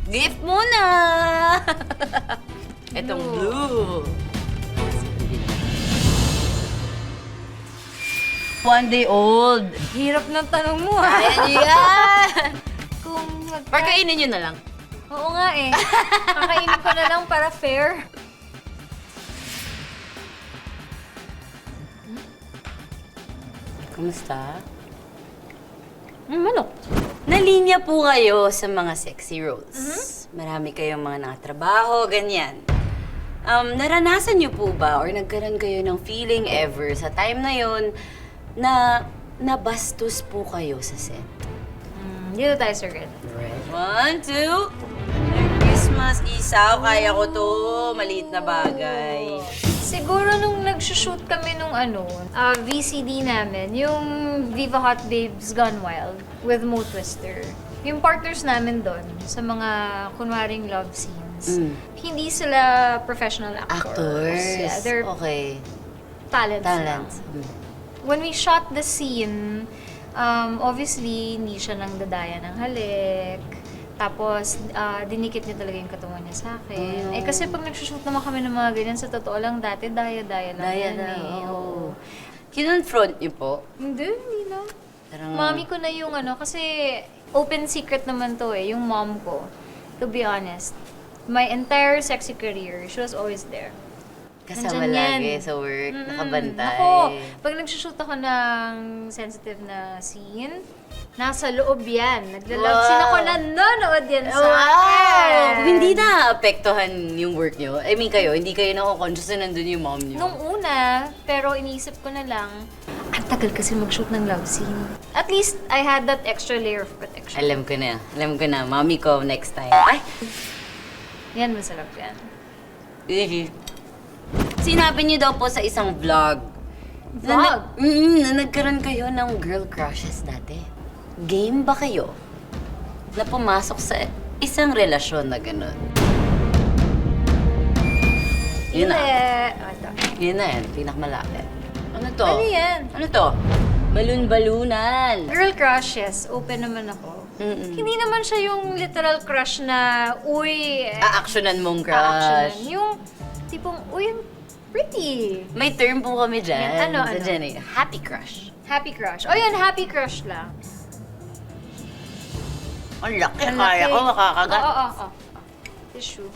Gift muna! Itong blue. 1 day old. Hirap ng tanong mo, ha? Kaya niyo yan! Kung Pagkainin niyo na lang. Oo nga eh. Kakainin ko na lang para fair. Kumusta? Manok. Nalinya po kayo sa mga sexy roles. Marami kayong mga nakatrabaho, ganyan. Naranasan niyo po ba or nagkaroon kayo ng feeling ever sa time na yon na nabastos po kayo sa set? Dito tayo, Sir Red. Right. 1, 2. Merry Christmas, Isaw. Kaya ko to. Maliit na bagay. Siguro nung nag-shoot kami nung VCD namin, yung Viva Hot Babes Gone Wild with Mo Twister. Yung partners namin doon sa mga kunwaring love scenes, hindi sila professional actors. Yeah, they're Okay. talents Talent. lang. When we shot the scene, obviously, hindi siya nang dadaya ng halik. Tapos, dinikit niya talaga yung katawan niya sa akin. Eh, kasi pag nagsushoot naman kami ng mga ganyan, sa totoo lang dati, daya-daya lang Daya yan na. eh. Oo. Kinonfront niyo po? Hindi na. Parang, Mami ko na yung kasi open secret naman to eh, yung mom ko. To be honest, my entire sexy career, she was always there. kasama Nandyan lagi yan. sa work, nakabantay. Ako, pag nagsushoot ako ng sensitive na scene, nasa loob yan. Nagla-love scene ako, nanonood yan sa akin. Hindi na apektuhan yung work nyo? I mean kayo, hindi kayo na-conscious na nandun yung mom nyo? Nung una, pero iniisip ko na lang, ang tagal kasi mag-shoot ng love scene. At least, I had that extra layer of protection. Alam ko na. Alam ko na. Mami ko, next time. Ay! Yan, masarap yan. Sinabi niyo daw po sa isang vlog. Vlog? Na nagkaroon kayo ng girl crushes dati. Game ba kayo na pumasok sa isang relasyon na gano'n? Yun na. Ito. Yun na yan. Pinakamalapit. Ano to? Ano yan? Ano to? Balun-balunan. Girl crushes, open naman ako. Hindi naman siya yung literal crush na, uy, Aaksyonan mong crush. aaksyonan. Yung tipong, uy, pretty. May term po kami dyan. Yan, ano? Dyan eh. Happy crush. Happy crush. O yan, happy crush lang. Ang laki. Ang Kaya laki. ko makakagat. Oo. Tissue.